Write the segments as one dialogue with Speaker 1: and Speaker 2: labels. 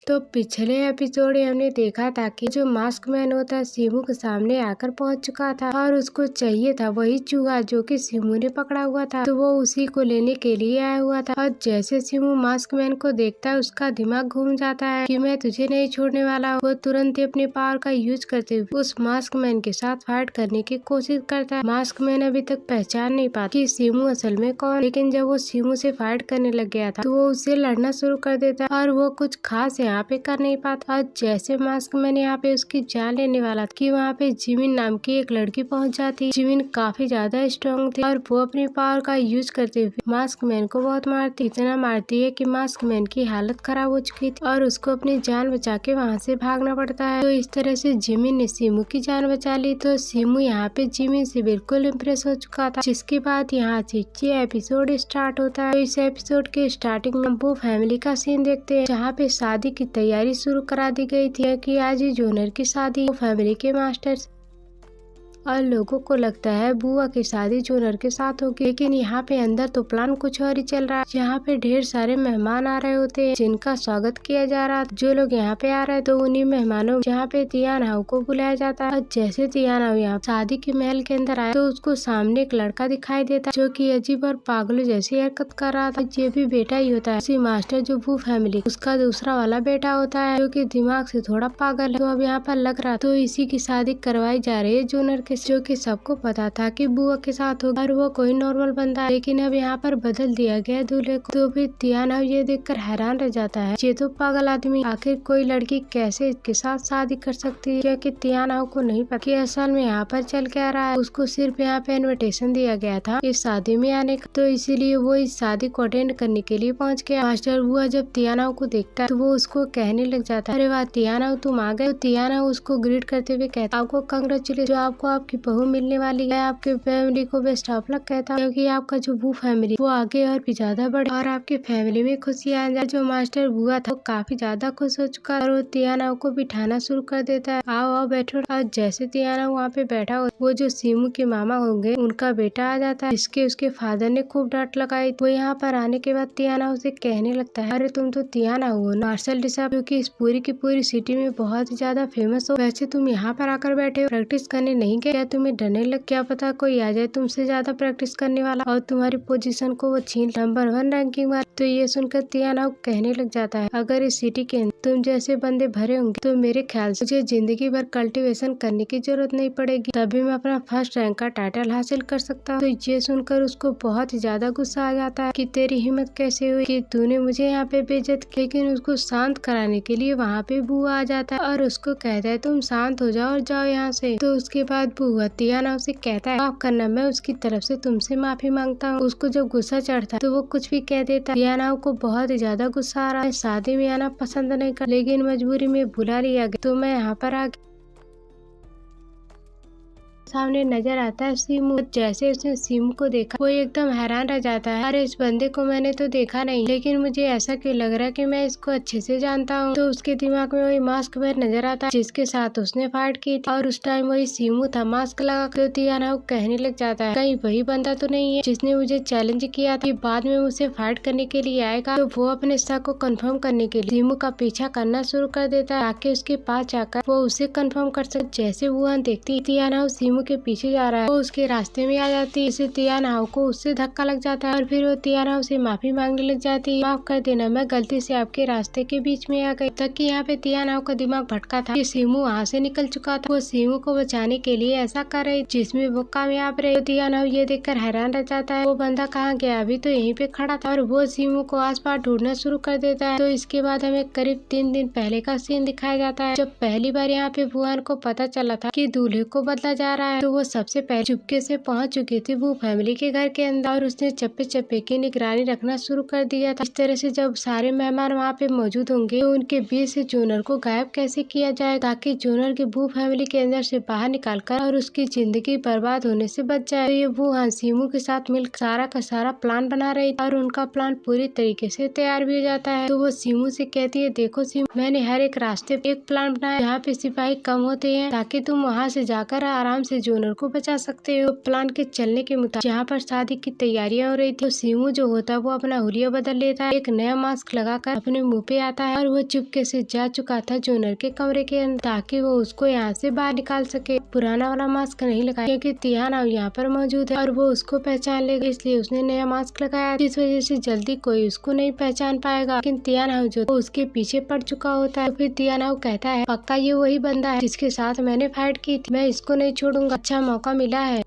Speaker 1: तो पिछले एपिसोड में हमने देखा था कि जो मास्क मैन होता है सीमू के सामने आकर पहुंच चुका था और उसको चाहिए था वही चूहा जो कि सीमू ने पकड़ा हुआ था। तो वो उसी को लेने के लिए आया हुआ था और जैसे सीमू मास्क मैन को देखता है उसका दिमाग घूम जाता है कि मैं तुझे नहीं छोड़ने वाला। वो तुरंत ही अपने पावर का यूज करते हुए उस मास्क मैन के साथ फाइट करने की कोशिश करता है। मास्क मैन अभी तक पहचान नहीं पाता कि सीमू असल में कौन, लेकिन जब वो सीमू से फाइट करने लग गया था तो वो उससे लड़ना शुरू कर देता है और वो कुछ खास यहाँ पे कर नहीं पाता। और जैसे मास्क मैन यहाँ पे उसकी जान लेने वाला था कि वहाँ पे जिमिन नाम की एक लड़की पहुँच जाती। जिमिन काफी ज्यादा स्ट्रॉन्ग थी और वो अपनी पावर का यूज करते हुए मास्क मैन को बहुत मारती, इतना मारती है कि मास्क मैन की हालत खराब हो चुकी थी और उसको अपनी जान बचा के वहाँ से भागना पड़ता है। तो इस तरह से जिमिन ने सीमू की जान बचा ली। तो सीमू यहाँ पे जिमिन से बिल्कुल इम्प्रेस हो चुका था, जिसके बाद यहाँ से ये एपिसोड स्टार्ट होता है। तो इस एपिसोड के स्टार्टिंग में वो फैमिली का सीन देखते हैं जहाँ पे शादी की तैयारी शुरू करा दी गई थी कि आज ही जूनियर की शादी। वो फैमिली के मास्टर और लोगों को लगता है बुआ की शादी जूनियर के साथ होगी, लेकिन यहाँ पे अंदर तो प्लान कुछ और ही चल रहा है। यहाँ पे ढेर सारे मेहमान आ रहे होते हैं जिनका स्वागत किया जा रहा है। जो लोग यहाँ पे आ रहे हैं तो उन्हीं मेहमानों जहाँ पे तियान हाउ को बुलाया जाता है। जैसे तियान हाउ यहाँ शादी के महल के अंदर आया तो उसको सामने एक लड़का दिखाई देता है जो की अजीब और पागलों जैसी हरकत कर रहा था। ये भी बेटा ही होता है उसी मास्टर जो वो फैमिली उसका दूसरा वाला बेटा होता है जो की दिमाग से थोड़ा पागल है। तो अब यहाँ पर लग रहा तो इसी की शादी करवाई जा रही है जूनियर के, जो कि सबको पता था कि बुआ के साथ होगा और वो कोई नॉर्मल बंदा है, लेकिन अब यहाँ पर बदल दिया गया दूल्हे को। तो फिर तियान हाउ ये देखकर हैरान रह जाता है, ये तो पागल आदमी, आखिर कोई लड़की कैसे इसके साथ शादी कर सकती है, क्योंकि तियान हाउ को नहीं पता कि असल में यहाँ पर चल क्या रहा है। उसको सिर्फ यहाँ पे इन्विटेशन दिया गया था इस शादी में आने का, तो इसीलिए वो इस शादी को अटेंड करने के लिए पहुँच गया। मास्टर बुआ जब तियान हाउ को देखता है तो वो उसको कहने लग जाता है, अरे वाह तियान हाउ तुम आ गए। तो तियान हाउ उसको ग्रीट करते हुए कहता, आपको कंग्रेचुलेशन, जो आपको आपकी बहू मिलने वाली है। आपके फैमिली को बेस्ट ऑफ लक कहता हूँ, क्योंकि आपका जो वो फैमिली वो आगे और भी ज्यादा बढ़े और आपकी फैमिली में खुशियाँ आ जाए। जो मास्टर बुआ था वो काफी ज्यादा खुश हो चुका और वो तियान हाउ को बिठाना शुरू कर देता है, आओ आओ बैठो। और जैसे तियान हाउ वहाँ पे बैठा हो वो जो सीमू के मामा होंगे उनका बेटा आ जाता है, जिसके उसके फादर ने खूब डांट लगाई। वो यहाँ पर आने के बाद तियान हाउ से कहने लगता है, अरे तुम तो तियान हाउ हो, मार्शल डिसाब, जो की इस पूरी की पूरी सिटी में बहुत ही ज्यादा फेमस हो, वैसे तुम यहाँ पर आकर बैठे हो, प्रैक्टिस करने नहीं गए? क्या तुम्हें डरने लग, क्या पता कोई आ जाए तुमसे ज्यादा प्रैक्टिस करने वाला और तुम्हारी पोजीशन को वो छीन नंबर 1 रैंकिंग वाला। तो ये सुनकर तियान हाउ कहने लग जाता है, अगर इस सिटी के अंदर तुम जैसे बंदे भरे होंगे तो मेरे ख्याल से मुझे जिंदगी भर कल्टीवेशन करने की जरूरत नहीं पड़ेगी, तभी मैं अपना फर्स्ट रैंक का टाइटल हासिल कर सकता हूँ। तो ये सुनकर उसको बहुत ही ज्यादा गुस्सा आ जाता है कि तेरी हिम्मत कैसे हुई कि तूने मुझे यहाँ पे बेइज्जत की। लेकिन उसको शांत कराने के लिए वहाँ पे बुआ आ जाता है और उसको कहता है तुम शांत हो जाओ और जाओ यहाँ से। तो उसके बाद बुआ तियान हाउ से कहता है, माफ करना, मैं उसकी तरफ से तुमसे माफी मांगता हूँ। उसको जब गुस्सा चढ़ता है तो वो कुछ भी कह देता है। तियान हाउ को बहुत ही ज्यादा गुस्सा आ रहा है, शादी में आना पसंद नहीं कर, लेकिन मजबूरी में बुला लिया गया तो मैं यहाँ पर आ गया। सामने नजर आता है सीमू। जैसे उसने सीमू को देखा वो एकदम हैरान रह जाता है, अरे इस बंदे को मैंने तो देखा नहीं, लेकिन मुझे ऐसा क्यों लग रहा है कि मैं इसको अच्छे से जानता हूँ। तो उसके दिमाग में वही मास्क मैन नजर आता है जिसके साथ उसने फाइट की थी और उस टाइम वही सीमू था मास्क लगा। तो तियान हाउ कहने लग जाता है, कहीं वही बंदा तो नहीं है जिसने मुझे चैलेंज किया था बाद में मुझसे फाइट करने के लिए आएगा। तो वो अपने शक को कंफर्म करने के लिए सीमू का पीछा करना शुरू कर देता है ताकि उसके पास जाकर वो उसे कंफर्म कर सके। जैसे वो देखती तियान हाउ सीमू के पीछे जा रहा है, वो उसके रास्ते में आ जाती है। इसे तियान हाउ को उससे धक्का लग जाता है और फिर वो तियान हाउ से माफी मांगने लग जाती है, माफ कर देना, मैं गलती से आपके रास्ते के बीच में आ गई। तक कि यहाँ पे तियान हाउ का दिमाग भटका था कि सीमू वहाँ से निकल चुका था। वो सीमू को बचाने के लिए ऐसा कर रही जिसमें वो कामयाब रहे। तो तियान हाउ ये देखकर हैरान रह जाता है, वो बंदा कहाँ गया, अभी तो यहीं पे खड़ा था। और वो सीमू को आस पास ढूंढना शुरू कर देता है। तो इसके बाद हमें करीब 3 दिन पहले का सीन दिखाया जाता है, जब पहली बार यहाँ पे बुआन को पता चला था कि दूल्हे को बदला जा रहा है। तो वो सबसे पहले चुपके से पहुंच चुकी थी वो फैमिली के घर के अंदर और उसने चप्पे चप्पे की निगरानी रखना शुरू कर दिया था। इस तरह से जब सारे मेहमान वहाँ पे मौजूद होंगे तो उनके बीच से जूनियर को गायब कैसे किया जाए ताकि जूनियर की वो फैमिली के अंदर से बाहर निकाल कर और उसकी जिंदगी बर्बाद होने से बच जाए। तो ये वो सीमू के साथ मिल सारा का सारा प्लान बना रही और उनका प्लान पूरी तरीके से तैयार भी हो जाता है। तो वो सीमू से कहती है, देखो सीमू, मैंने हर एक रास्ते पे एक प्लान बनाया जहाँ पे सिपाही कम होते हैं ताकि तुम वहाँ से जाकर आराम से से जोनर को बचा सकते हो। प्लान के चलने के मुताबिक जहाँ पर शादी की तैयारियां हो रही थी, तो सीमू जो होता है वो अपना हुलिया बदल लेता है, एक नया मास्क लगाकर अपने मुंह पे आता है और वो चुपके से जा चुका था जोनर के कमरे के अंदर ताकि वो उसको यहाँ से बाहर निकाल सके। पुराना वाला मास्क नहीं लगाया क्योंकि तियाना यहाँ पर मौजूद है और वो उसको पहचान लेगा, इसलिए उसने नया मास्क लगाया, इस वजह से जल्दी कोई उसको नहीं पहचान पाएगा। लेकिन तियाना जो उसके पीछे पड़ चुका होता है, तो फिर तियाना कहता है पक्का ये वही बंदा है जिसके साथ मैंने फाइट की थी, मैं इसको नहीं छोड़ूंगा, अच्छा मौका मिला है।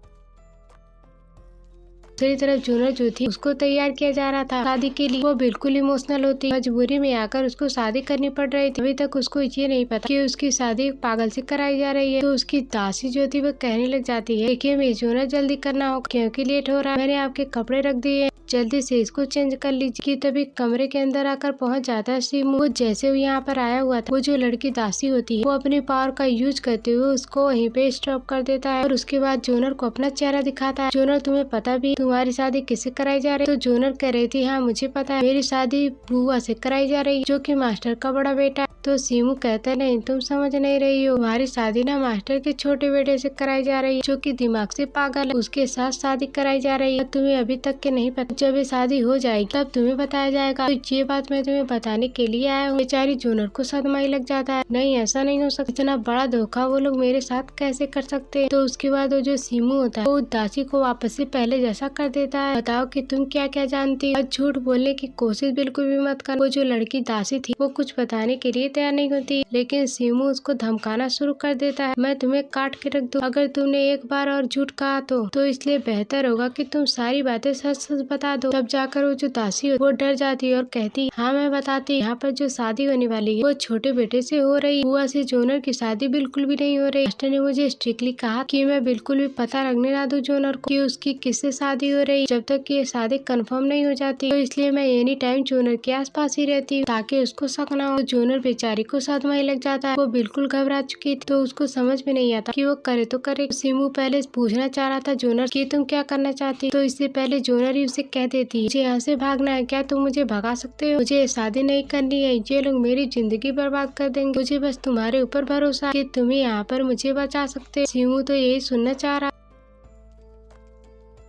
Speaker 1: दूसरी तरफ जोनर जो थी उसको तैयार किया जा रहा था शादी के लिए, वो बिल्कुल इमोशनल होती, मजबूरी में आकर उसको शादी करनी पड़ रही थी। अभी तक उसको ये नहीं पता कि उसकी शादी एक पागल से कराई जा रही है। तो उसकी दासी जो थी वो कहने लग जाती है, देखिए मैं जोनर जल्दी करना होगा क्योंकि लेट हो रहा है, मैंने आपके कपड़े रख दिए, जल्दी से इसको चेंज कर लीजिए। तभी कमरे के अंदर आकर पहुंच जाता है सीमू। वो जैसे वो यहाँ पर आया हुआ था, वो जो लड़की दासी होती है वो अपनी पावर का यूज करते हुए उसको वहीं पे स्टॉप कर देता है और उसके बाद जोनर को अपना चेहरा दिखाता है। जोनर तुम्हें पता भी तुम्हारी शादी किससे कराई जा रही है? तो जोनर कह रही थी हाँ मुझे पता है, मेरी शादी बुआ से कराई जा रही है जो कि मास्टर का बड़ा बेटा है। तो सीमू कहता है नहीं तुम समझ नहीं रही हो, तुम्हारी शादी ना मास्टर के छोटे बेटे से कराई जा रही है जो कि दिमाग से पागल है, उसके साथ शादी कराई जा रही है। तुम्हें अभी तक के नहीं पता, जब ये शादी हो जाएगी तब तुम्हें बताया जाएगा। तो ये बात मैं तुम्हें बताने के लिए आया हूँ। बेचारी जोनर को सदमा ही लग जाता है, नहीं ऐसा नहीं हो सकता, इतना बड़ा धोखा वो लोग मेरे साथ कैसे कर सकते हैं। तो उसके बाद वो जो सीमू होता है वो दासी को वापस से पहले जैसा कर देता है, बताओ कि तुम क्या क्या जानती हो, झूठ बोलने की कोशिश बिल्कुल भी मत कर। वो जो लड़की दासी थी वो कुछ बताने के लिए तैयार नहीं होती, लेकिन सीमू उसको धमकाना शुरू कर देता है, मैं तुम्हें काट के रख दूं अगर तुमने एक बार और झूठ कहा तो इसलिए बेहतर होगा कि तुम सारी बातें सच सच बता दो। तब जाकर वो जो दासी है वो डर जाती है और कहती हाँ मैं बताती, यहाँ पर जो शादी होने वाली है वो छोटे बेटे से हो रही, बुआ से जोनर की शादी बिल्कुल भी नहीं हो रही। मास्टर ने मुझे स्ट्रिक्टली कहा कि मैं बिल्कुल भी पता रखने ना दूं जोनर को कि उसकी किससे शादी हो रही जब तक कि ये शादी कंफर्म नहीं हो जाती। तो इसलिए मैं एनी टाइम जोनर के आसपास ही रहती हूँ ताकि उसको शक ना हो। तो जोनर बेचारी को सदमा ही लग जाता है, वो बिल्कुल घबरा चुकी थी, तो उसको समझ में नहीं आता कि वो करे तो करे। सीमू पहले पूछना चाह रहा था जोनर कि तुम क्या करना चाहती, तो इससे पहले जोनर ही उसे कह देती मुझे यहाँ से भागना है, क्या तुम मुझे भगा सकते हो, मुझे शादी नहीं करनी है, ये लोग मेरी जिंदगी बर्बाद कर देंगे, मुझे बस तुम्हारे ऊपर भरोसा है कि तुम्हें यहाँ पर मुझे बचा सकते हो। सीमू तो यही सुनना चाह रहा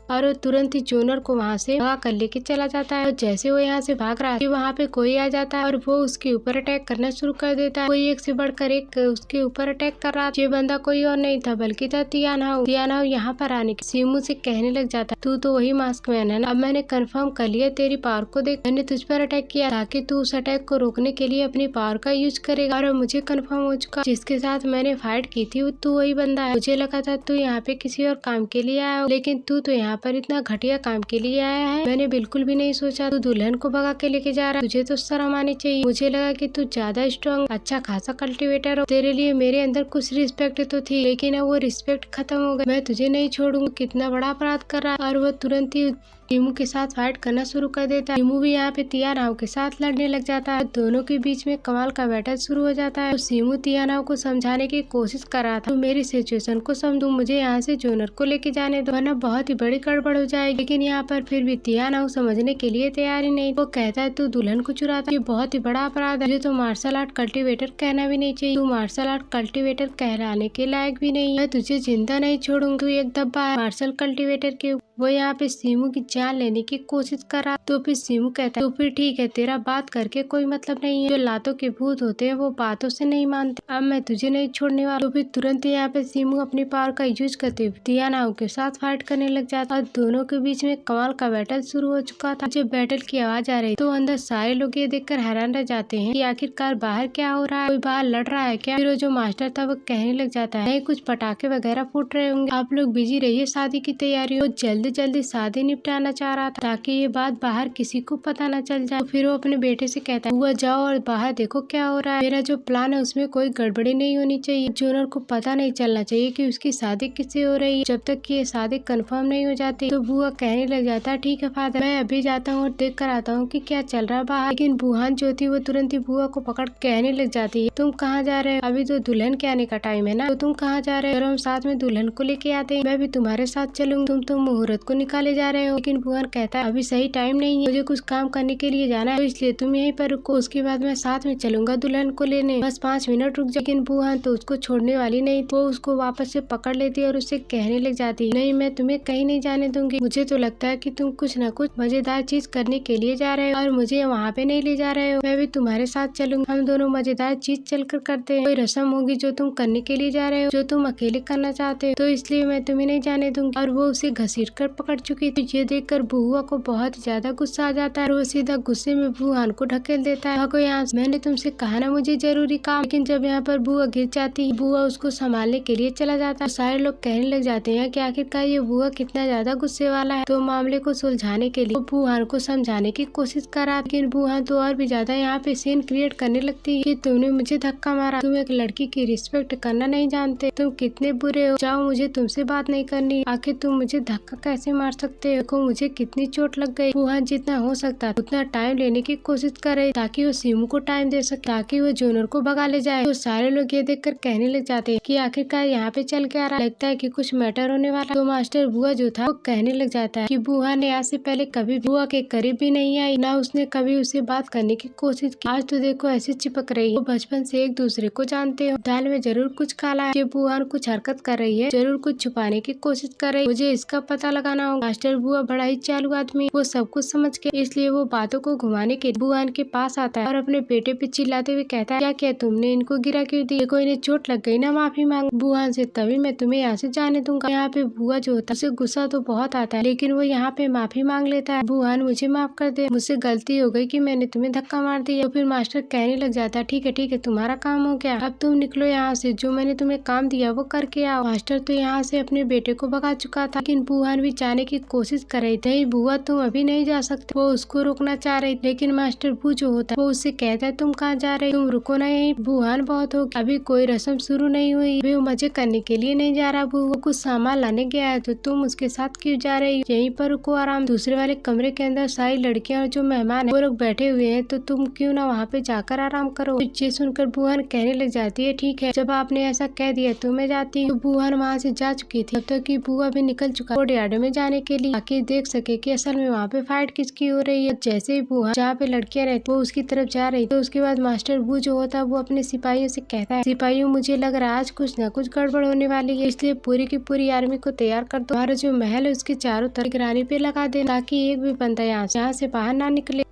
Speaker 1: और वो तुरंत ही जोनर को वहाँ से भगा कर लेके चला जाता है। और जैसे वो यहाँ से भाग रहा है वहाँ पे कोई आ जाता है और वो उसके ऊपर अटैक करना शुरू कर देता है। कोई एक से बढ़कर एक उसके ऊपर अटैक कर रहा है। ये बंदा कोई और नहीं था बल्कि था तियाना। यहाँ पर आने के सीमू से कहने लग जाता तू तो वही मास्क मैन है ना, अब मैंने कंफर्म कर लिया तेरी पावर को देख, मैंने तुझ पर अटैक किया ताकि तू उस अटैक को रोकने के लिए अपनी पावर का यूज करेगा और मुझे कंफर्म हो चुका जिसके साथ मैंने फाइट की थी तू वही बंदा है। मुझे लगा था तू यहाँ पे किसी और काम के लिए आया हो, लेकिन तू तो यहाँ पर इतना घटिया काम के लिए आया है, मैंने बिल्कुल भी नहीं सोचा तू दुल्हन को भगा के लेके जा रहा है, तुझे तो शर्म आनी चाहिए। मुझे लगा कि तू ज्यादा स्ट्रॉन्ग अच्छा खासा कल्टिवेटर हो, तेरे लिए मेरे अंदर कुछ रिस्पेक्ट तो थी, लेकिन अब वो रिस्पेक्ट खत्म हो गई, मैं तुझे नहीं छोड़ूंगा, कितना बड़ा अपराध कर रहा है। और वो तुरंत ही टीमू के साथ फाइट करना शुरू कर देता है। टीमू भी यहाँ पे तियानाओ के साथ लड़ने लग जाता है, दोनों के बीच में कमाल का बैटल शुरू हो जाता है। तो सीमू तियानाओ को समझाने की कोशिश कर रहा था, तो मेरी सिचुएशन को समझो, मुझे यहाँ से जोनर को लेके जाने दो वरना बहुत ही बड़ी गड़बड़ हो जाएगी। लेकिन यहाँ पर फिर भी तियानाओ समझने के लिए तैयार ही नहीं, वो कहता है तू दुल्हन को चुराता, ये बहुत ही बड़ा अपराध है, मुझे तो मार्शल आर्ट कल्टिवेटर कहना भी नहीं चाहिए, तू मार्शल आर्ट कल्टिवेटर कहलाने के लायक भी नहीं है, तुझे जिंदा नहीं छोड़ूंगा, तू एक धब्बा है मार्शल कल्टिवेटर के। वो यहाँ पे सीमू की जान लेने की कोशिश कर रहा, तो फिर सीमू कहता है तो फिर ठीक है, तेरा बात करके कोई मतलब नहीं है, जो लातों के भूत होते हैं वो बातों से नहीं मानते, अब मैं तुझे नहीं छोड़ने वाला। तो फिर तुरंत यहाँ पे सीमू अपनी पावर का यूज करते हुए तियानाओ के साथ फाइट करने लग जाता और दोनों के बीच में कमाल का बैटल शुरू हो चुका था। जब बैटल की आवाज आ रही तो अंदर सारे लोग ये देखकर हैरान रह जाते हैं कि आखिरकार बाहर क्या हो रहा है, कोई बाहर लड़ रहा है क्या। फिर वो जो मास्टर था वो कहने लग जाता है कुछ पटाखे वगैरह फूट रहे होंगे, आप लोग बिजी रहिए शादी की तैयारी। वो जल्दी शादी निपटाना चाह रहा था ताकि ये बात बाहर किसी को पता न चल जाए। तो फिर वो अपने बेटे से कहता है हुआ जाओ और बाहर देखो क्या हो रहा है, मेरा जो प्लान है उसमें कोई गड़बड़ी नहीं होनी चाहिए, जोनर को पता नहीं चलना चाहिए कि उसकी शादी किससे हो रही है जब तक कि ये शादी कंफर्म नहीं हो जाती। तो बुआ कहने लग जाता है ठीक है फादर, मैं अभी जाता हूँ और देख कर आता हूँ कि क्या चल रहा है बाहर। लेकिन बुहान जो थी वो तुरंत ही बुआ को पकड़ कहने लग जाती है तुम कहाँ जा रहे हो, अभी तो दुल्हन के आने का टाइम है ना, तो तुम कहाँ जा रहे हो, और हम साथ में दुल्हन को लेके आते हैं, मैं भी तुम्हारे साथ चलूंगी, तुम तो मुहूर्त औरत को निकाले जा रहे हो। लेकिन भुवन कहता है अभी सही टाइम नहीं है, मुझे कुछ काम करने के लिए जाना है, तो इसलिए तुम यहीं पर रुको, उसके बाद मैं साथ में चलूंगा दुल्हन को लेने, बस 5 मिनट रुक जाओ। लेकिन भुवन तो उसको छोड़ने वाली नहीं थी, वो उसको वापस से पकड़ लेती और उससे कहने लग जाती नहीं, मैं तुम्हें कहीं नहीं जाने दूंगी, मुझे तो लगता है कि तुम कुछ न कुछ मजेदार चीज करने के लिए जा रहे हो और मुझे वहाँ पे नहीं ले जा रहे हो, मैं भी तुम्हारे साथ चलूंगा, हम दोनों मजेदार चीज चलकर करते हैं, कोई रस्म होगी जो तुम करने के लिए जा रहे हो, जो तुम अकेले करना चाहते हो, तो इसलिए मैं तुम्हें नहीं जाने दूंगी। और वो उसे घसीट कर पकड़ चुकी थी। ये देखकर बुआ को बहुत ज्यादा गुस्सा आ जाता है और वो सीधा गुस्से में भुवन को ढकेल देता है, भागो यहाँ से, मैंने तुमसे कहा ना मुझे जरूरी काम। लेकिन जब यहाँ पर बुआ गिर जाती है, बुआ उसको संभालने के लिए चला जाता है। सारे लोग कहने लग जाते हैं कि आखिरकार ये बुआ कितना ज्यादा गुस्से वाला है। तो मामले को सुलझाने के लिए भुवन को समझाने की कोशिश करा, लेकिन भुवन तो और भी ज्यादा यहाँ पे सीन क्रिएट करने लगती है कि तुमने मुझे धक्का मारा, तुम एक लड़की की रिस्पेक्ट करना नहीं जानते, तुम कितने बुरे हो, जाओ मुझे तुमसे बात नहीं करनी, आखिर तुम मुझे धक्का कैसे मार सकते हो, देखो मुझे कितनी चोट लग गई। भुवन जितना हो सकता उतना टाइम लेने की कोशिश कर रही ताकि वो सीमू को टाइम दे सके, ताकि वो जोनर को भगा ले जाए। तो सारे लोग ये देखकर कहने लग जाते हैं कि आखिरकार यहाँ पे चल के आ रहा, लगता है कि कुछ मैटर होने वाला। तो मास्टर बुआ जो था वो कहने लग जाता है कि बुआ ने आज से पहले कभी बुआ के करीब भी नहीं आई, ना उसने कभी उसे बात करने की कोशिश की, आज तो देखो ऐसे चिपक रही है, वो बचपन से एक दूसरे को जानते हो, दाल में जरूर कुछ काला है, ये बुआ कुछ हरकत कर रही है, जरूर कुछ छुपाने की कोशिश कर रही है, मुझे इसका पता लगाना होगा। मास्टर बुआ बड़ा ही चालू आदमी, वो सब कुछ समझ के, इसलिए वो बातों को घुमाने के बुआ के पास आता है और अपने बेटे पे चिल्लाते हुए कहता है क्या किया तुमने, इनको गिरा क्यों दी, देखो इन्हें चोट लग गई ना, माफी मांग बुआ से, तभी मैं तुम्हें यहाँ से जाने दूंगा। यहाँ पे बुआ जो होता है उसे गुस्सा तो बहुत आता है, लेकिन वो यहाँ पे माफी मांग लेता है, बुआ मुझे माफ कर दे, मुझसे गलती हो गई कि मैंने तुम्हें धक्का मार दिया। तो फिर मास्टर कहने लग जाता है ठीक है तुम्हारा काम हो गया, अब तुम निकलो यहाँ से, जो मैंने तुम्हें काम दिया वो करके आओ। मास्टर तो यहाँ से अपने बेटे को भगा चुका था, लेकिन बुआ भी जाने की कोशिश कर रही थी, बुआ तुम अभी नहीं जा सकते, वो उसको रोकना चाह रही, लेकिन मास्टर बू जो होता है वो उससे कहता है तुम कहाँ जा रहे, तुम रुको ना यहीं, बुआन बहुत हो, अभी कोई रस्म शुरू नहीं हुई, अभी वो मजे करने के लिए नहीं जा रहा, वो कुछ सामान लाने गया है, तो तुम उसके साथ क्यों जा रही, यहीं पर रुको आराम। दूसरे वाले कमरे के अंदर सारी लड़कियां और जो मेहमान है वो लोग बैठे हुए हैं, तो तुम क्यों ना वहाँ पे जाकर आराम करो। ये सुनकर बुआन कहने लग जाती है ठीक है, जब आपने ऐसा कह दिया तो मैं जाती हूँ। बुआन वहाँ से जा चुकी थी, तब तक की बुआ भी निकल चुका कोर्टयार्ड में जाने के लिए, ताकि देख सके कि असल में वहाँ पे फाइट किसकी हो रही है। जैसे ही बुआ जहाँ पे लड़कियां रहती वो उसकी तरफ जा रही, तो उसके बाद मास्टर बू जो होता है वो अपने सिपाहियों से कहता है सिपाहियों मुझे लग रहा है आज कुछ न कुछ गड़बड़ होने वाली है, इसलिए पूरी की पूरी आर्मी को तैयार कर दो, हमारा जो महल है उसके चारों तरफ निगरानी पे लगा दे, ताकि एक भी बंदा यहाँ से बाहर ना निकले।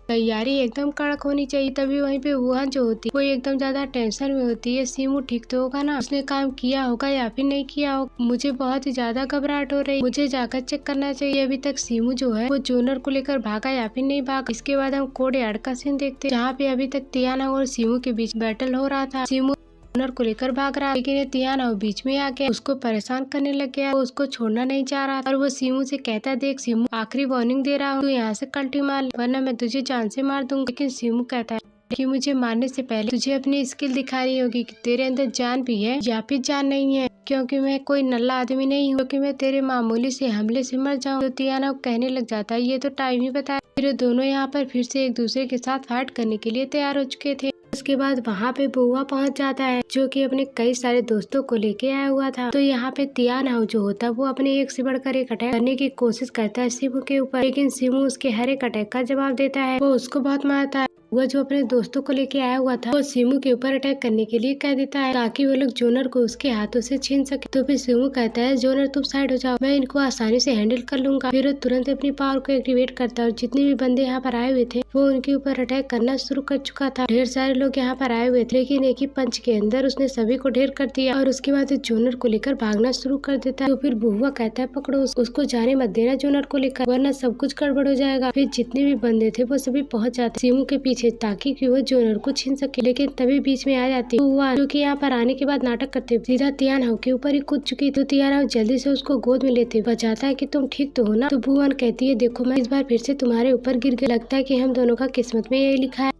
Speaker 1: तैयारी एकदम कड़क होनी चाहिए। तभी वहीं पे वुहान जो होती है वो एकदम ज्यादा टेंशन में होती है, सीमू ठीक तो होगा ना, उसने काम किया होगा या फिर नहीं किया होगा, मुझे बहुत ही ज्यादा घबराहट हो रही, मुझे जाकर चेक करना चाहिए अभी तक सीमू जो है वो जोनर को लेकर भागा या फिर नहीं भागा। इसके बाद हम कोर्टयार्ड का सीन देखते हैं, जहाँ पे अभी तक तियाना और सीमू के बीच बैटल हो रहा था। सीमू जोनर को लेकर भाग रहा, लेकिन ये तियाना बीच में आ गया, उसको परेशान करने लग गया, वो उसको छोड़ना नहीं चाह रहा और वो सीमू से कहता देख सीमू आखिरी वार्निंग दे रहा हूँ, तू यहाँ से कल्टी मार वरना मैं तुझे जान से मार दूंगा। लेकिन सीमू कहता है कि मुझे मारने से पहले तुझे अपनी स्किल दिखानी होगी कि तेरे अंदर जान भी है या फिर जान नहीं है, क्योंकि मैं कोई नल्ला आदमी नहीं हूँ कि मैं तेरे मामूली से हमले से मर जाऊँ। तो तियाना कहने लग जाता है ये तो टाइम ही बताया। फिर दोनों यहाँ पर फिर से एक दूसरे के साथ फाइट करने के लिए तैयार हो चुके थे। उसके बाद वहाँ पे बुआ पहुँच जाता है जो कि अपने कई सारे दोस्तों को लेके आया हुआ था। तो यहाँ पे तियाना जो होता है वो अपने एक से बढ़कर एक अटैक करने की कोशिश करता है सीमू के ऊपर, लेकिन सीमू उसके हर एक अटैक का जवाब देता है, वो उसको बहुत मारता है। वो जो अपने दोस्तों को लेके आया हुआ था वो सीमू के ऊपर अटैक करने के लिए कह देता है ताकि वो लोग जोनर को उसके हाथों से छीन सके। तो फिर सीमू कहता है जोनर तुम साइड हो जाओ, मैं इनको आसानी से हैंडल कर लूंगा। फिर वो तुरंत अपनी पावर को एक्टिवेट करता है और जितने भी बंदे यहाँ पर आए हुए थे वो उनके ऊपर अटैक करना शुरू कर चुका था। ढेर सारे लोग यहाँ पर आए हुए थे, लेकिन एक ही पंच के अंदर उसने सभी को ढेर कर दिया और उसके बाद जोनर को लेकर भागना शुरू कर देता है। तो फिर बुआ कहता है पकड़ो उसको, जाने मत देना जोनर को लेकर वरना सब कुछ गड़बड़ हो जाएगा। फिर जितने भी बंदे थे वो सभी पहुंच जाते सीमू के पीछे ताकि वो जोनर को छीन सके, लेकिन तभी बीच में आ जाती बुआ जो कि यहाँ पर आने के बाद नाटक करते सीधा तियाना के ऊपर ही कूद चुकी। तो तियाना जल्दी से उसको गोद में लेते बचाता है कि तुम ठीक तो हो ना। तो बुआ कहती है देखो मैं इस बार फिर से तुम्हारे ऊपर गिर गई, लगता है कि हम दोनों का किस्मत में यही लिखा है।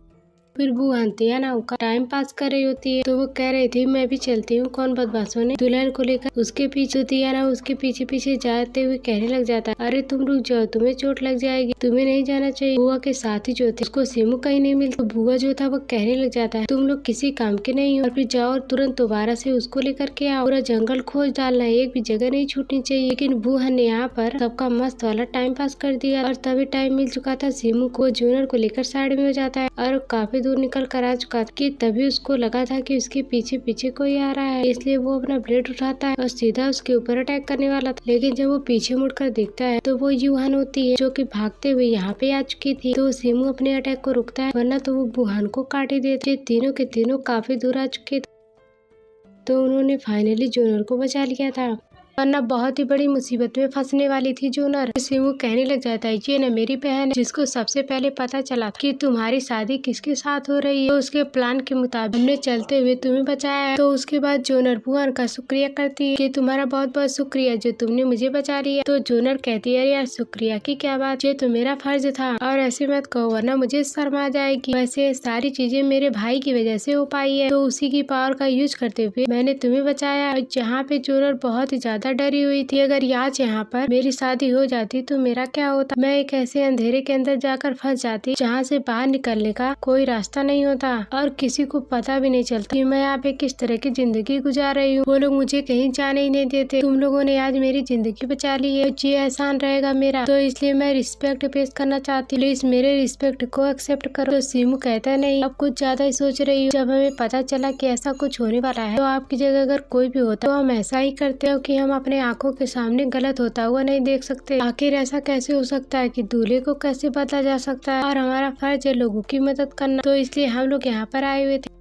Speaker 1: फिर बुआ तियाना का टाइम पास कर रही होती है, तो वो कह रही थी मैं भी चलती हूँ, कौन बदमाशों ने दुल्हन को लेकर उसके पीछे। तियाना उसके पीछे पीछे जाते हुए कहने लग जाता है, अरे तुम रुक जाओ, तुम्हें चोट लग जाएगी, तुम्हें नहीं जाना चाहिए। बुआ के साथी जो थे उसको सीमू कहीं नहीं मिलता, तो बुआ जो था वो कहने लग जाता है, तुम लोग किसी काम के नहीं हो, और फिर जाओ और तुरंत दोबारा से उसको लेकर के आओ, पूरा जंगल खोज डालना है, एक भी जगह नहीं छूटनी चाहिए। लेकिन बुआ ने यहाँ पर सबका मस्त वाला टाइम पास कर दिया, और तभी टाइम मिल चुका था सीमू को। जूनियर को लेकर साइड में हो जाता है और काफी दूर निकल कर आ चुका था कि तभी उसको लगा था कि उसके पीछे पीछे कोई आ रहा है, इसलिए वो अपना ब्लेड उठाता है और सीधा उसके ऊपर अटैक करने वाला था। लेकिन जब वो पीछे मुड़कर देखता है तो वो यूहान होती है, जो कि भागते हुए यहाँ पे आ चुकी थी। तो सीमू अपने अटैक को रुकता है, वरना तो वो बुहान को काट ही देते। तीनों के तीनों काफी दूर आ चुके थे, तो उन्होंने फाइनली जूनियर को बचा लिया था, वरना बहुत ही बड़ी मुसीबत में फंसने वाली थी जूनियर। सीमू कहने लग जाता है, ये न मेरी बहन है, जिसको सबसे पहले पता चला था कि तुम्हारी शादी किसके साथ हो रही है, तो उसके प्लान के मुताबिक हमने चलते हुए तुम्हें बचाया है। तो उसके बाद जूनियर बुआन का शुक्रिया करती है कि तुम्हारा बहुत बहुत शुक्रिया जो तुमने मुझे बचा लिया। तो जूनियर कहती है, यार शुक्रिया की क्या बात, ये तो मेरा फर्ज था, और ऐसे मत कहो वरना मुझे शर्म आ जाएगी। वैसे सारी चीजें मेरे भाई की वजह से हो पाई है, तो उसी की पावर का यूज करते हुए मैंने तुम्हें बचाया। जहाँ पे जूनियर बहुत ही ज्यादा डरी हुई थी, अगर आज यहाँ पर मेरी शादी हो जाती तो मेरा क्या होता, मैं एक ऐसे अंधेरे के अंदर जाकर फंस जाती जहाँ से बाहर निकलने का कोई रास्ता नहीं होता, और किसी को पता भी नहीं चलता कि मैं यहाँ पे किस तरह की जिंदगी गुजार रही हूँ। वो लोग मुझे कहीं जाने ही नहीं देते, तुम लोगों ने आज मेरी जिंदगी बचा ली है, ये एहसान रहेगा मेरा, तो इसलिए मैं रिस्पेक्ट पेश करना चाहती हूँ, प्लीज मेरे रिस्पेक्ट को एक्सेप्ट करो। तो सीमू कहता है, नहीं अब कुछ ज्यादा ही सोच रही हूँ, जब हमें पता चला कि ऐसा कुछ होने वाला है तो आपकी जगह अगर कोई भी होता तो हम ऐसा ही करते हो कि हम अपने आंखों के सामने गलत होता हुआ नहीं देख सकते। आखिर ऐसा कैसे हो सकता है कि दूल्हे को कैसे बदला जा सकता है, और हमारा फर्ज है लोगों की मदद करना, तो इसलिए हम लोग यहाँ पर आए हुए थे।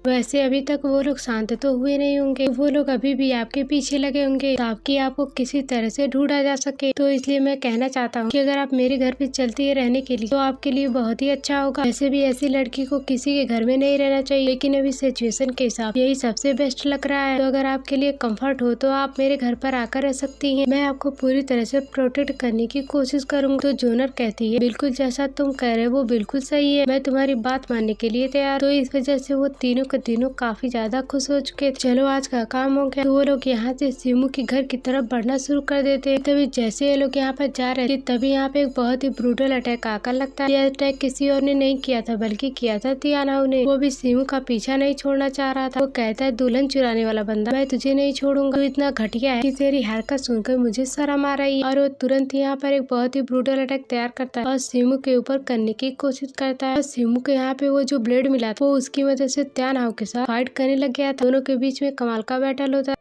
Speaker 1: वैसे अभी तक वो लोग शांत तो हुए नहीं होंगे, वो लोग अभी भी आपके पीछे लगे होंगे ताकि आपको किसी तरह से ढूंढा जा सके। तो इसलिए मैं कहना चाहता हूँ कि अगर आप मेरे घर पे चलती है रहने के लिए तो आपके लिए बहुत ही अच्छा होगा। वैसे भी ऐसी लड़की को किसी के घर में नहीं रहना चाहिए, लेकिन अभी सिचुएशन के हिसाब यही सबसे बेस्ट लग रहा है। तो अगर आपके लिए कम्फर्ट हो तो आप मेरे घर पर आकर रह सकती है, मैं आपको पूरी तरह से प्रोटेक्ट करने की कोशिश करूँगी। तो जूनियर कहती है, बिल्कुल जैसा तुम कह रहे हो वो बिल्कुल सही है, मैं तुम्हारी बात मानने के लिए तैयार। तो इस वजह से वो तीनों के तीनों काफी ज्यादा खुश हो चुके थे। चलो आज का काम हो गया। तो वो लोग यहाँ से सीमू के घर की तरफ बढ़ना शुरू कर देते हैं। तभी जैसे ये लोग यहाँ पर जा रहे थे तभी यहाँ पे एक बहुत ही ब्रूटल अटैक आकर लगता है। यह अटैक किसी और ने नहीं किया था बल्कि किया था तियाना ने। वो भी सीमू का पीछा नहीं छोड़ना चाह रहा था। वो कहता है, दुल्हन चुराने वाला बंदा, मैं तुझे नहीं छोड़ूंगा, तू इतना घटिया है कि तेरी हरकत सुनकर मुझे शर्म आ रही है। और वो तुरंत यहाँ पर एक बहुत ही ब्रूटल अटैक तैयार करता है और सीमू के ऊपर करने की कोशिश करता है। सीमू के यहाँ पे वो जो ब्लेड मिला था वो उसकी वजह से त्यानाव के साथ फाइट करने लग गया था। दोनों के बीच में कमाल का बैटल होता है।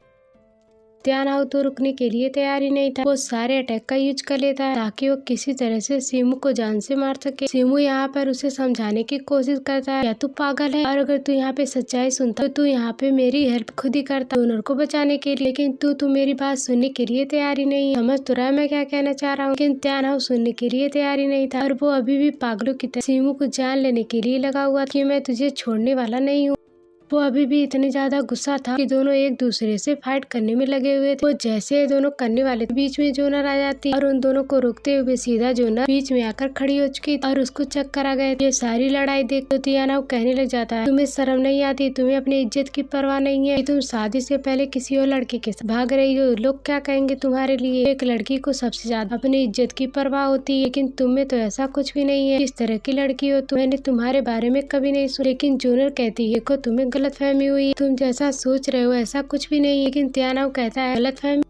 Speaker 1: त्यानाव तो रुकने के लिए तैयार ही नहीं था, वो सारे अटैक का यूज कर लेता है ताकि वो किसी तरह से सीमू को जान से मार सके। सीमू यहाँ पर उसे समझाने की कोशिश करता है, या तू पागल है, और अगर तू यहाँ पे सच्चाई सुनता तो तू यहाँ पे मेरी हेल्प खुद ही करता डोनर को बचाने के लिए, लेकिन तू मेरी बात सुनने के लिए तैयार ही नहीं। समझ तो रहा है मैं क्या कहना चाह रहा हूँ, लेकिन त्यानाव सुनने के लिए तैयार ही नहीं था, और वो अभी भी पागलों की तरह सीमू को जान लेने के लिए लगा हुआ कि मैं तुझे छोड़ने वाला नहीं हूँ। वो अभी भी इतनी ज्यादा गुस्सा था कि दोनों एक दूसरे से फाइट करने में लगे हुए थे। वो जैसे दोनों करने वाले थे बीच में जूनियर आ जाती और उन दोनों को रोकते हुए सीधा जूनियर बीच में आकर खड़ी हो चुकी और उसको चक्कर आ गए। ये सारी लड़ाई देख तो तियाना कहने लग जाता है, तुम्हें शर्म नहीं आती, तुम्हें अपनी इज्जत की परवाह नहीं है कि तुम शादी से पहले किसी और लड़के के साथ भाग रही हो, लोग क्या कहेंगे तुम्हारे लिए। एक लड़की को सबसे ज्यादा अपनी इज्जत की परवाह होती है, लेकिन तुम्हें तो ऐसा कुछ भी नहीं है। इस तरह की लड़की हो तो मैंने तुम्हारे बारे में कभी नहीं सुना। लेकिन जूनियर कहती है, देखो तुम्हें गलतफहमी हुई, तुम जैसा सोच रहे हो ऐसा कुछ भी नहीं है। लेकिन त्यानाव कहता है, गलतफहमी,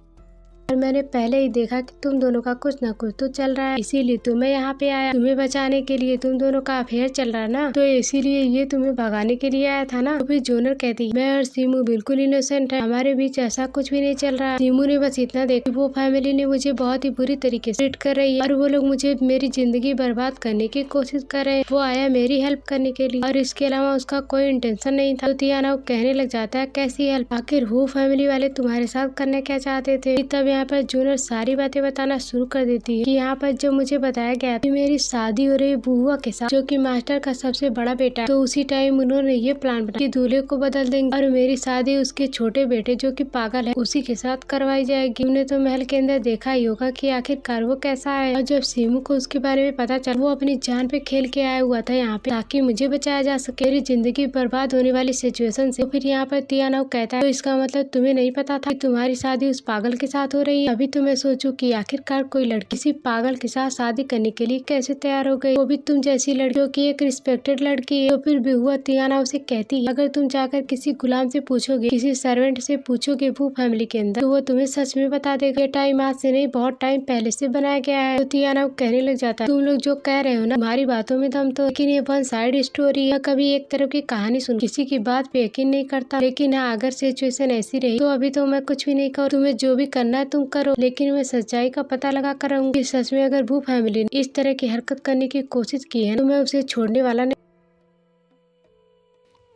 Speaker 1: और मैंने पहले ही देखा कि तुम दोनों का कुछ ना कुछ तो चल रहा है, इसीलिए तो मैं यहाँ पे आया तुम्हें बचाने के लिए। तुम दोनों का अफेयर चल रहा है ना, तो इसीलिए ये तुम्हें भगाने के लिए आया था ना। तो फिर जूनियर कहती है, मैं और सीमू बिल्कुल इनोसेंट है, हमारे बीच ऐसा कुछ भी नहीं चल रहा। सीमू ने बस इतना देखा, वो फैमिली ने मुझे बहुत ही बुरी तरीके से ट्रीट कर रही है और वो लोग मुझे मेरी जिंदगी बर्बाद करने की कोशिश कर रहे हैं। वो आया मेरी हेल्प करने के लिए और इसके अलावा उसका कोई इंटेंशन नहीं था। तो तियाना कहने लग जाता है, कैसी हेल्प, आखिर वो फैमिली वाले तुम्हारे साथ करना क्या चाहते थे। तब यहाँ पर जूनियर सारी बातें बताना शुरू कर देती है कि यहाँ पर जब मुझे बताया गया कि मेरी शादी हो रही बुआ के साथ जो कि मास्टर का सबसे बड़ा बेटा है, तो उसी टाइम उन्होंने ये प्लान बनाया कि दूल्हे को बदल देंगे और मेरी शादी उसके छोटे बेटे जो कि पागल है उसी के साथ करवाई जाएगी। तुमने तो महल के अंदर देखा ही होगा कि आखिरकार वो कैसा है। और जब सीमू को उसके बारे में पता चला, वो अपनी जान पे खेल के आया हुआ था यहाँ पे ताकि मुझे बचाया जा सके मेरी जिंदगी बर्बाद होने वाली सिचुएशन से। तो फिर यहाँ पर तियाना कहता है तो इसका मतलब तुम्हें नहीं पता था कि तुम्हारी शादी उस पागल के साथ हो रही है। अभी तो मैं सोचूं कि आखिरकार कोई लड़की किसी पागल के साथ शादी करने के लिए कैसे तैयार हो गई, वो भी तुम जैसी लड़की जो कि एक रिस्पेक्टेड लड़की है। तो फिर बेहुआ तियाना उसे कहती है अगर तुम जाकर किसी गुलाम से पूछोगे, किसी सर्वेंट से पूछोगे वो फैमिली के अंदर, तो वो तुम्हें सच में बता देगा। ये टाइम आज से नहीं बहुत टाइम पहले से बनाया गया है। तो तियाना कहने लग जाता है तुम लोग जो कह रहे हो ना तुम्हारी बातों में दम तो, लेकिन ये वन साइड स्टोरी है। कभी एक तरफ की कहानी सुन किसी की बात पे यकीन नहीं करता, लेकिन हाँ अगर सिचुएशन ऐसी रही तो अभी तो मैं कुछ भी नहीं करूँ। तुम्हें जो भी करना है तुम करो, लेकिन मैं सच्चाई का पता लगा कर रहूंगी। सच में अगर वो फैमिली ने इस तरह की हरकत करने की कोशिश की है तो मैं उसे छोड़ने वाला नहीं।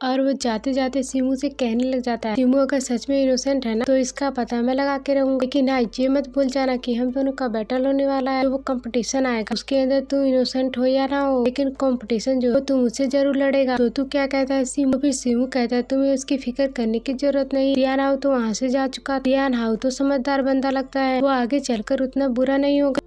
Speaker 1: और वो जाते जाते सीमू से कहने लग जाता है सीमू अगर सच में इनोसेंट है ना तो इसका पता मैं लगा के रहूंगी, लेकिन हाँ ये मत भूल जाना कि हम दोनों का बैटल होने वाला है। तो वो कंपटीशन आएगा उसके अंदर तुम इनोसेंट हो या ना हो, लेकिन कंपटीशन जो तुम उससे जरूर लड़ेगा। तो तू क्या कहता है सीमू? फिर सीमू कहता है तुम्हें उसकी फिक्र करने की जरूरत नहीं। रियान हाउ तो वहाँ से जा चुका, रियान हाउ तो समझदार बंदा लगता है, वो आगे चलकर उतना बुरा नहीं होगा।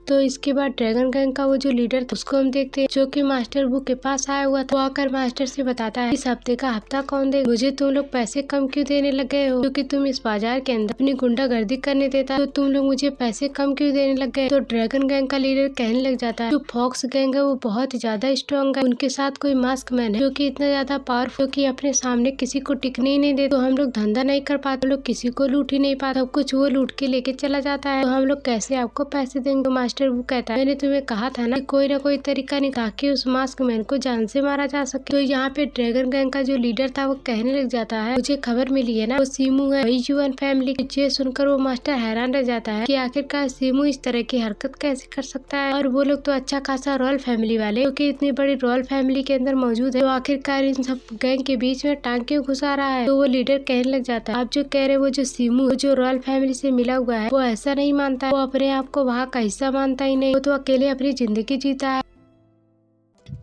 Speaker 1: तो इसके बाद ड्रैगन गैंग का वो जो लीडर था उसको हम देखते हैं जो कि मास्टर वू के पास आया हुआ था। वो आकर मास्टर से बताता है इस हफ्ते का हफ्ता कौन दे, मुझे तुम लोग पैसे कम क्यों देने लग गए हो, क्योंकि तुम इस बाजार के अंदर अपनी गुंडागर्दी करने देता तो तुम लोग मुझे पैसे कम क्यों देने लग गए। तो ड्रैगन गैंग का लीडर कहने लग जाता है जो फॉक्स गैंग है वो बहुत ज्यादा स्ट्रॉन्ग है, उनके साथ कोई मास्क मैन है जो की इतना ज्यादा पावरफुल की अपने सामने किसी को टिकने ही नहीं दे। तो हम लोग धंधा नहीं कर पाते, हम लोग किसी को लूट ही नहीं पाते, सब कुछ वो लूट के लेके चला जाता है। तो हम लोग कैसे आपको पैसे देंगे। तो मास्टर वो कहता है मैंने तुम्हें कहा था ना कोई ना कोई तरीका नहीं ताकि उस मास्क मैन को जान से मारा जा सके। तो यहाँ पे ड्रैगन गैंग का जो लीडर था वो कहने लग जाता है मुझे खबर मिली है ना वो सीमू है वही युवन फैमिली। ये सुनकर वो मास्टर हैरान रह जाता है कि आखिरकार सीमू इस तरह की हरकत कैसे कर सकता है। और वो लोग तो अच्छा खासा रॉयल फैमिली वाले क्योंकि इतनी बड़ी रॉयल फैमिली के अंदर मौजूद है, तो आखिरकार इन सब गैंग के बीच में टांग क्यों घुसा रहा है। तो वो लीडर कहने लग जाता है आप जो कह रहे वो जो सीमू जो रॉयल फैमिली से मिला हुआ है वो ऐसा नहीं मानता है, वो अपने आप को वहाँ का हिस्सा मानता ही नहीं, वो तो अकेले अपनी जिंदगी जीता है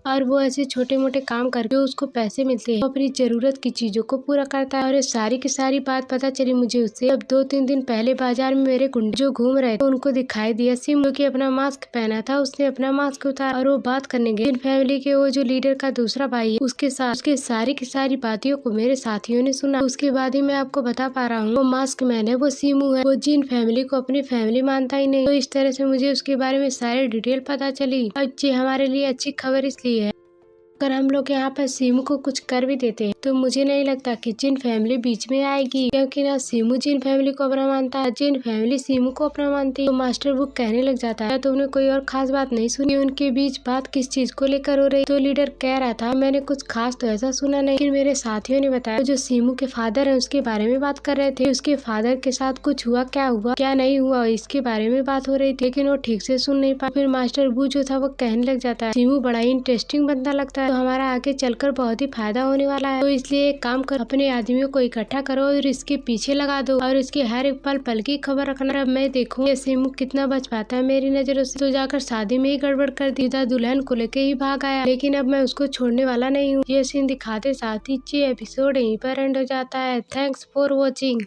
Speaker 1: और वो ऐसे छोटे मोटे काम करके उसको पैसे मिलते हैं, वो अपनी जरूरत की चीजों को पूरा करता है। और ये सारी की सारी बात पता चली मुझे उससे अब 2-3 दिन पहले बाजार में मेरे गुंडे जो घूम रहे थे उनको दिखाई दिया सिमू की अपना मास्क पहना था, उसने अपना मास्क उतारा और वो बात करने गए। फैमिली के वो जो लीडर का दूसरा भाई है उसके साथ उसके सारी की सारी बातों को मेरे साथियों ने सुना। उसके बाद ही मैं आपको बता पा रहा हूँ वो मास्क मैन है वो सीमू है, वो जिन फैमिली को अपनी फैमिली मानता ही नहीं। तो इस तरह से मुझे उसके बारे में सारी डिटेल पता चली। अच्छी हमारे लिए अच्छी खबर इसलिए है अगर हम लोग यहाँ पर सीमू को कुछ कर भी देते हैं तो मुझे नहीं लगता कि जिन फैमिली बीच में आएगी, क्योंकि ना सीमू जिन फैमिली को अपना मानता है जिन फैमिली सीमू को अपना मानती है। तो मास्टर वो कहने लग जाता है तुमने कोई और खास बात नहीं सुनी, उनके बीच बात किस चीज को लेकर हो रही। तो लीडर कह रहा था मैंने कुछ खास तो ऐसा सुना नहीं, लेकिन मेरे साथियों ने बताया जो सीमू के फादर है उसके बारे में बात कर रहे थे, उसके फादर के साथ कुछ हुआ क्या नहीं हुआ इसके बारे में बात हो रही थी, लेकिन वो ठीक से सुन नहीं पाया। फिर मास्टर वो जो था वो कहने लग जाता है सीमू बड़ा ही इंटरेस्टिंग बंदा लगता है, तो हमारा आगे चलकर बहुत ही फायदा होने वाला है। तो इसलिए एक काम कर अपने आदमियों को इकट्ठा करो और इसके पीछे लगा दो और इसके हर एक पल पल की खबर रखना। अब मैं देखूँ ये सीमू कितना बच पाता है मेरी नजरों से। तो जाकर शादी में ही गड़बड़ कर दी, दुल्हन को लेके ही भाग आया, लेकिन अब मैं उसको छोड़ने वाला नहीं हूँ। ये सीन दिखाते साथ ही एपिसोड यहीं पर एंड हो जाता है। Thanks for watching.